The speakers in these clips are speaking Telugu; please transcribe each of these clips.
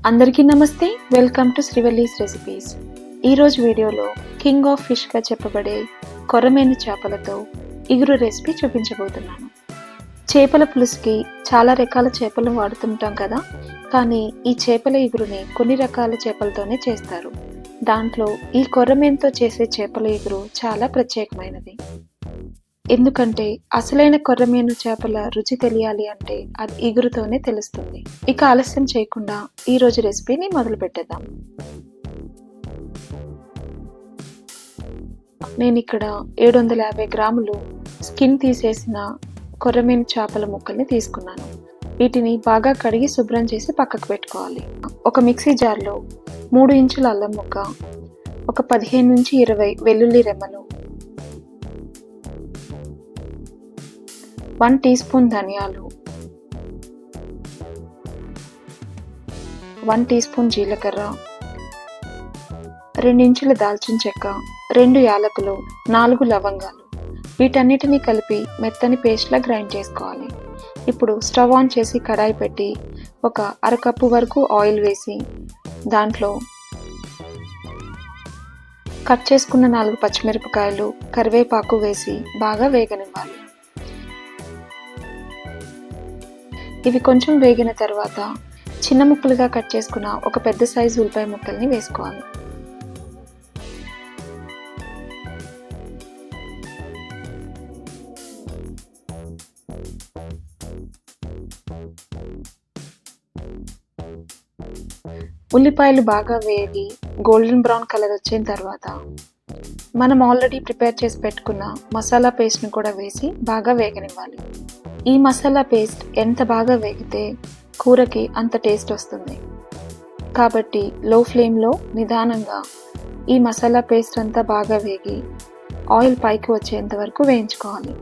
అందరికీ నమస్తే. Welcome to Srivalli's recipes. ఈరోజు వీడియోలో కింగ్ ఆఫ్ ఫిష్గా చెప్పబడే కొర్రమీను చేపలతో ఇగురు రెసిపీ చూపించబోతున్నాను. చేపల పులుసుకి చాలా రకాల చేపలు వాడుతుంటాం కదా, కానీ ఈ చేపల ఇగురుని కొన్ని రకాల చేపలతోనే చేస్తారు. దాంట్లో ఈ కొర్రమీనుతో చేసే చేపల ఇగురు చాలా ప్రత్యేకమైనది. ఎందుకంటే అసలైన కొర్రమీను చేపల రుచి తెలియాలి అంటే అది ఇగురుతోనే తెలుస్తుంది. ఇక ఆలస్యం చేయకుండా ఈ రోజు రెసిపీని మొదలు పెట్టేద్దాం. నేను ఇక్కడ 750 గ్రాములు స్కిన్ తీసేసిన కొర్రమీను చేపల ముక్కల్ని తీసుకున్నాను. వీటిని బాగా కడిగి శుభ్రం చేసి పక్కకు పెట్టుకోవాలి. ఒక మిక్సీ జార్లో 3 ఇంచుల అల్లం ముక్క, ఒక 15 నుంచి 20 వెల్లుల్లి రెమ్మలు, 1 టీ స్పూన్ ధనియాలు, 1 టీ స్పూన్ జీలకర్ర, 2 ఇంచుల దాల్చిన చెక్క, 2 యాలకులు, 4 లవంగాలు, వీటన్నిటిని కలిపి మెత్తని పేస్ట్లా గ్రైండ్ చేసుకోవాలి. ఇప్పుడు స్టవ్ ఆన్ చేసి కడాయి పెట్టి ఒక అరకప్పు వరకు ఆయిల్ వేసి దాంట్లో కట్ చేసుకున్న 4 పచ్చిమిరపకాయలు, కరివేపాకు వేసి బాగా వేగనివ్వాలి. ఇవి కొంచెం వేగిన తర్వాత చిన్న ముక్కలుగా కట్ చేసుకున్న ఒక పెద్ద సైజు ఉల్లిపాయ ముక్కల్ని వేసుకోవాలి. ఉల్లిపాయలు బాగా వేగి గోల్డెన్ బ్రౌన్ కలర్ వచ్చిన తర్వాత మనం ఆల్రెడీ ప్రిపేర్ చేసి పెట్టుకున్న మసాలా పేస్ట్ని కూడా వేసి బాగా వేగనివ్వాలి. ఈ మసాలా పేస్ట్ ఎంత బాగా వేగితే కూరకి అంత టేస్ట్ వస్తుంది. కాబట్టి లో ఫ్లేమ్లో నిదానంగా ఈ మసాలా పేస్ట్ అంతా బాగా వేగి ఆయిల్ పైకి వచ్చేంత వరకు వేయించుకోవాలి.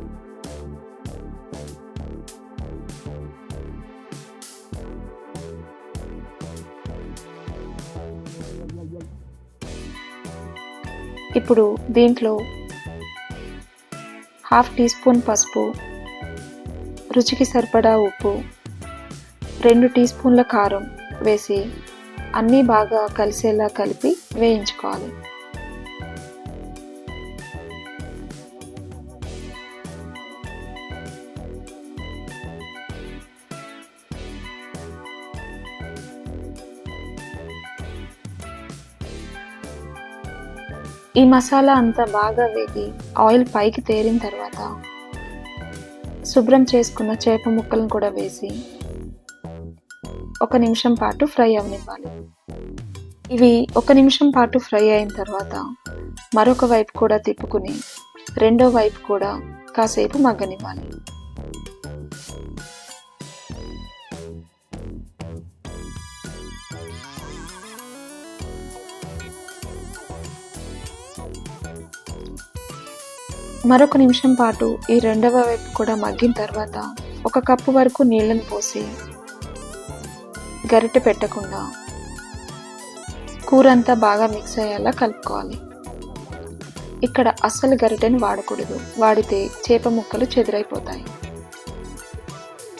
ఇప్పుడు దీంట్లో 1/2 టీ స్పూన్ పసుపు, రుచికి సరిపడా ఉప్పు, 2 టీ స్పూన్ల కారం వేసి అన్నీ బాగా కలిసేలా కలిపి వేయించుకోవాలి. ఈ మసాలా అంతా బాగా వేగి ఆయిల్ పైకి తేలిన తర్వాత శుభ్రం చేసుకున్న చేప ముక్కలను కూడా వేసి 1 నిమిషం పాటు ఫ్రై అవనివ్వాలి. ఇవి 1 నిమిషం పాటు ఫ్రై అయిన తర్వాత మరొక వైపు కూడా తిప్పుకుని రెండో వైపు కూడా కాసేపు మగ్గనివ్వాలి. మరొక నిమిషం పాటు ఈ రెండవ వైపు కూడా మగ్గిన తర్వాత 1 కప్పు వరకు నీళ్ళను పోసి గరిటె పెట్టకుండా కూర అంతా బాగా మిక్స్ అయ్యేలా కలుపుకోవాలి. ఇక్కడ అస్సలు గరిటెని వాడకూడదు, వాడితే చేప ముక్కలు చెదిరైపోతాయి.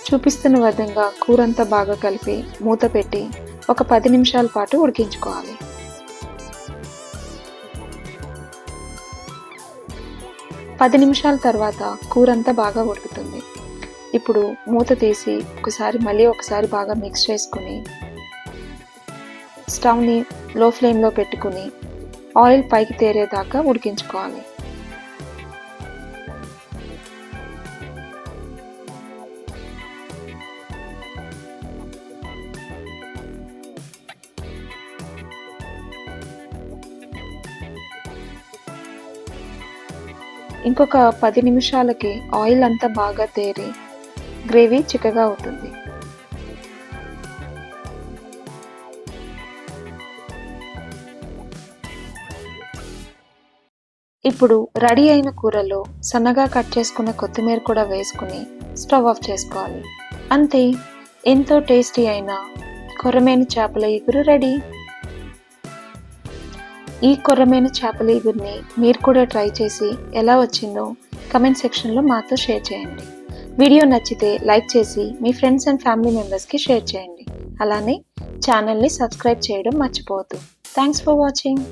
చూపిస్తున్న విధంగా కూర అంతా బాగా కలిపి మూత పెట్టి ఒక 10 నిమిషాల పాటు ఉడికించుకోవాలి. 10 నిమిషాల తర్వాత కూర అంతా బాగా ఉడుకుతుంది. ఇప్పుడు మూత తీసి ఒకసారి బాగా మిక్స్ చేసుకుని స్టవ్ని లో ఫ్లేమ్లో పెట్టుకుని ఆయిల్ పైకి తేరేదాకా ఉడికించుకోవాలి. ఇంకొక 10 నిమిషాలకి ఆయిల్ అంతా బాగా తేరి గ్రేవీ చిక్కగా అవుతుంది. ఇప్పుడు రెడీ అయిన కూరలో సన్నగా కట్ చేసుకున్న కొత్తిమీర కూడా వేసుకుని స్టవ్ ఆఫ్ చేసుకోవాలి. అంతే, ఎంతో టేస్టీ అయిన కొర్రమీను చేపల ఇగురు రెడీ. ఈ కొర్రమీను చేపల ఇగురిని మీరు కూడా ట్రై చేసి ఎలా వచ్చిందో కమెంట్ సెక్షన్లో మాతో షేర్ చేయండి. వీడియో నచ్చితే లైక్ చేసి మీ ఫ్రెండ్స్ అండ్ ఫ్యామిలీ మెంబర్స్కి షేర్ చేయండి. అలానే ఛానల్ని సబ్స్క్రైబ్ చేయడం మర్చిపోవద్దు. Thanks for watching.